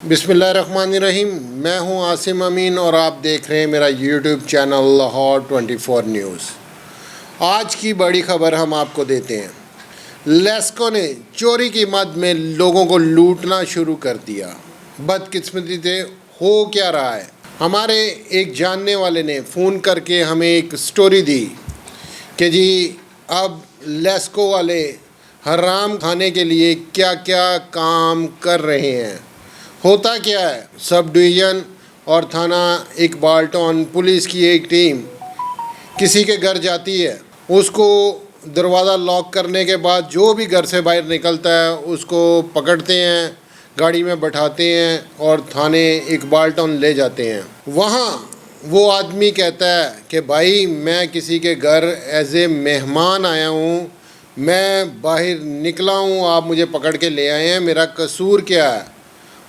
بسم اللہ الرحمن الرحیم۔ میں ہوں عاصم امین اور آپ دیکھ رہے ہیں میرا یوٹیوب چینل لاہور 24 نیوز۔ آج کی بڑی خبر ہم آپ کو دیتے ہیں۔ لیسکو نے چوری کی مد میں لوگوں کو لوٹنا شروع کر دیا۔ بدقسمتی سے ہو کیا رہا ہے؟ ہمارے ایک جاننے والے نے فون کر کے ہمیں ایک سٹوری دی کہ جی اب لیسکو والے حرام کھانے کے لیے کیا کیا کام کر رہے ہیں۔ ہوتا کیا ہے، سب ڈویژن اور تھانہ اقبال ٹاؤن پولیس کی ایک ٹیم کسی کے گھر جاتی ہے، اس کو دروازہ لاک کرنے کے بعد جو بھی گھر سے باہر نکلتا ہے اس کو پکڑتے ہیں، گاڑی میں بٹھاتے ہیں اور تھانے اقبال ٹاؤن لے جاتے ہیں۔ وہاں وہ آدمی کہتا ہے کہ بھائی میں کسی کے گھر ایز اے مہمان آیا ہوں، میں باہر نکلا ہوں، آپ مجھے پکڑ کے لے آئے ہیں، میرا قصور کیا ہے؟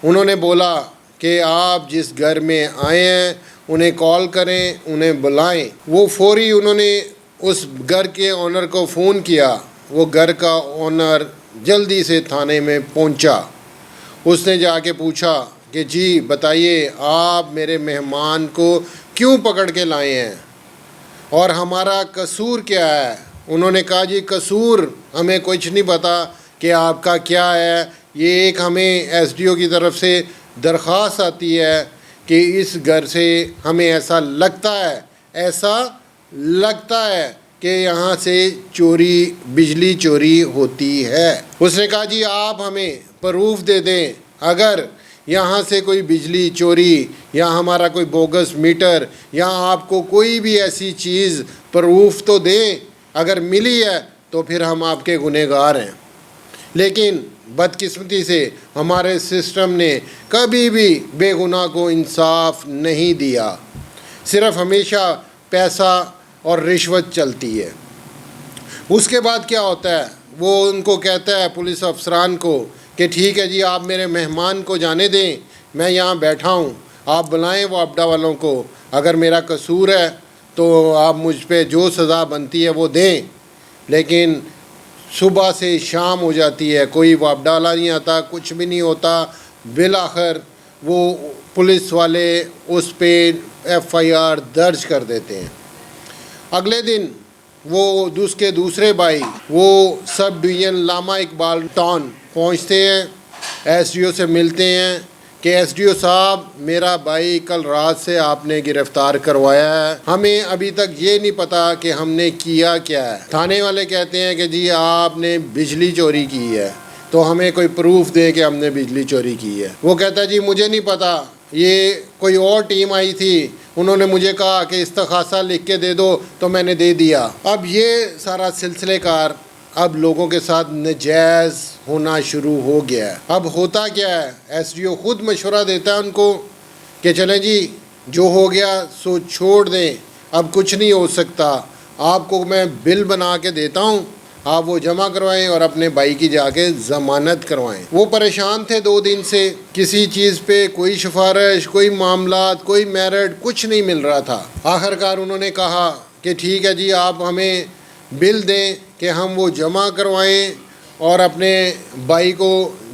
انہوں نے بولا کہ آپ جس گھر میں آئے ہیں انہیں کال کریں، انہیں بلائیں۔ وہ فوری انہوں نے اس گھر کے اونر کو فون کیا۔ وہ گھر کا اونر جلدی سے تھانے میں پہنچا۔ اس نے جا کے پوچھا کہ جی بتائیے آپ میرے مہمان کو کیوں پکڑ کے لائے ہیں اور ہمارا قصور کیا ہے؟ انہوں نے کہا جی قصور ہمیں کچھ نہیں پتہ کہ آپ کا کیا ہے، یہ ایک ہمیں ایس ڈی او کی طرف سے درخواست آتی ہے کہ اس گھر سے ہمیں ایسا لگتا ہے کہ یہاں سے بجلی چوری ہوتی ہے۔ اس نے کہا جی آپ ہمیں پروف دے دیں، اگر یہاں سے کوئی بجلی چوری یا ہمارا کوئی بوگس میٹر یا آپ کو کوئی بھی ایسی چیز پروف تو دیں، اگر ملی ہے تو پھر ہم آپ کے گنہگار ہیں۔ لیکن بدقسمتی سے ہمارے سسٹم نے کبھی بھی بے گناہ کو انصاف نہیں دیا، صرف ہمیشہ پیسہ اور رشوت چلتی ہے۔ اس کے بعد کیا ہوتا ہے، وہ ان کو کہتا ہے پولیس افسران کو کہ ٹھیک ہے جی آپ میرے مہمان کو جانے دیں، میں یہاں بیٹھا ہوں، آپ بلائیں وہ اپڈا والوں کو، اگر میرا قصور ہے تو آپ مجھ پہ جو سزا بنتی ہے وہ دیں۔ لیکن صبح سے شام ہو جاتی ہے، کوئی واپڈا والا نہیں آتا، کچھ بھی نہیں ہوتا۔ بالآخر وہ پولیس والے اس پہ ایف آئی آر درج کر دیتے ہیں۔ اگلے دن وہ اس کے دوسرے بھائی وہ سب ڈویژن لاما اقبال ٹاؤن پہنچتے ہیں، ایس ڈی او سے ملتے ہیں کہ ایس ڈی او صاحب میرا بھائی کل رات سے آپ نے گرفتار کروایا ہے، ہمیں ابھی تک یہ نہیں پتا کہ ہم نے کیا کیا ہے۔ تھانے والے کہتے ہیں کہ جی آپ نے بجلی چوری کی ہے تو ہمیں کوئی پروف دے کہ ہم نے بجلی چوری کی ہے۔ وہ کہتا ہے جی مجھے نہیں پتا، یہ کوئی اور ٹیم آئی تھی، انہوں نے مجھے کہا کہ استغاثہ لکھ کے دے دو تو میں نے دے دیا۔ اب یہ سارا سلسلے کار اب لوگوں کے ساتھ ناجائز ہونا شروع ہو گیا ہے۔ اب ہوتا کیا ہے، ایس ڈی او خود مشورہ دیتا ہے ان کو کہ چلیں جی جو ہو گیا سو چھوڑ دیں، اب کچھ نہیں ہو سکتا، آپ کو میں بل بنا کے دیتا ہوں، آپ وہ جمع کروائیں اور اپنے بھائی کی جا کے ضمانت کروائیں۔ وہ پریشان تھے 2 دن سے، کسی چیز پہ کوئی سفارش، کوئی معاملات، کوئی میرٹ، کچھ نہیں مل رہا تھا۔ آخرکار انہوں نے کہا کہ ٹھیک ہے جی آپ ہمیں بل دیں کہ ہم وہ جمع کروائیں اور اپنے بھائی کو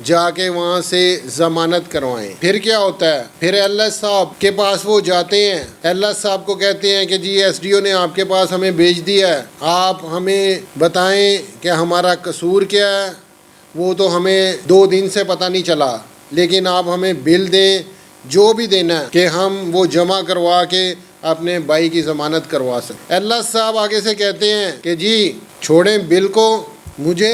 جا کے وہاں سے ضمانت کروائیں۔ پھر کیا ہوتا ہے، پھر ایل ایس صاحب کے پاس وہ جاتے ہیں، ایل ایس صاحب کو کہتے ہیں کہ جی ایس ڈی او نے آپ کے پاس ہمیں بھیج دیا ہے، آپ ہمیں بتائیں کہ ہمارا قصور کیا ہے۔ وہ تو ہمیں 2 دن سے پتہ نہیں چلا، لیکن آپ ہمیں بل دیں جو بھی دینا ہے کہ ہم وہ جمع کروا کے اپنے بھائی کی ضمانت کروا سکیں۔ ایل ایس صاحب آگے سے کہتے ہیں کہ جی چھوڑیں بل کو، مجھے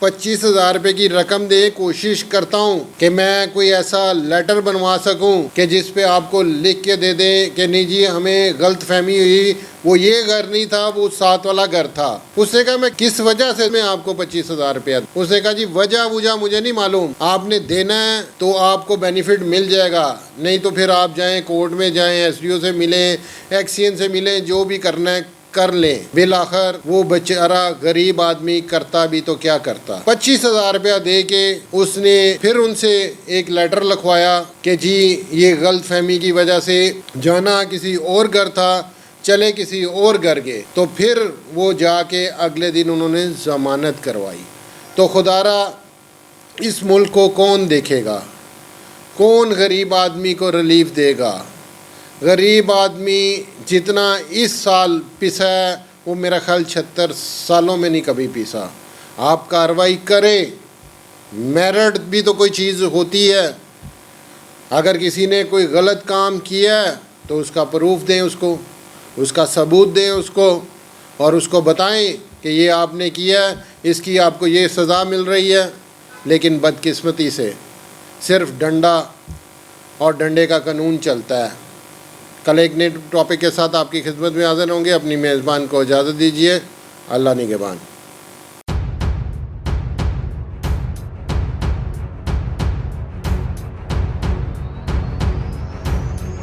25,000 روپے کی رقم دے، کوشش کرتا ہوں کہ میں کوئی ایسا لیٹر بنوا سکوں کہ جس پہ آپ کو لکھ کے دے دیں کہ نہیں جی ہمیں غلط فہمی ہوئی، وہ یہ گھر نہیں تھا، وہ ساتھ والا گھر تھا۔ اس نے کہا میں کس وجہ سے میں آپ کو 25,000 روپیہ دوں؟ اس نے کہا جی وجہ مجھے نہیں معلوم، آپ نے دینا ہے تو آپ کو بینیفٹ مل جائے گا، نہیں تو پھر آپ جائیں کورٹ میں جائیں، ایس ڈی او سے ملیں، ایکسین سے ملیں، جو بھی کرنا ہے کر لیں۔ بالآخر وہ بیچارہ غریب آدمی کرتا بھی تو کیا کرتا، 25,000 روپیہ دے کے اس نے پھر ان سے ایک لیٹر لکھوایا کہ جی یہ غلط فہمی کی وجہ سے جانا کسی اور گھر تھا، چلے کسی اور گھر گئے، تو پھر وہ جا کے اگلے دن انہوں نے ضمانت کروائی۔ تو خدا را اس ملک کو کون دیکھے گا؟ کون غریب آدمی کو ریلیف دے گا؟ غریب آدمی جتنا اس سال پیسا ہے وہ میرا خیال 76 سالوں میں نہیں کبھی پیسا۔ آپ کارروائی کریں، میرٹ بھی تو کوئی چیز ہوتی ہے۔ اگر کسی نے کوئی غلط کام کیا ہے تو اس کا پروف دیں، اس کا ثبوت دیں اس کو، اور اس کو بتائیں کہ یہ آپ نے کیا ہے، اس کی آپ کو یہ سزا مل رہی ہے۔ لیکن بدقسمتی سے صرف ڈنڈا اور ڈنڈے کا قانون چلتا ہے۔ کل ایک نئے ٹاپک کے ساتھ آپ کی خدمت میں حاضر ہوں گے۔ اپنی میزبان کو اجازت دیجیے۔ اللہ نگہبان۔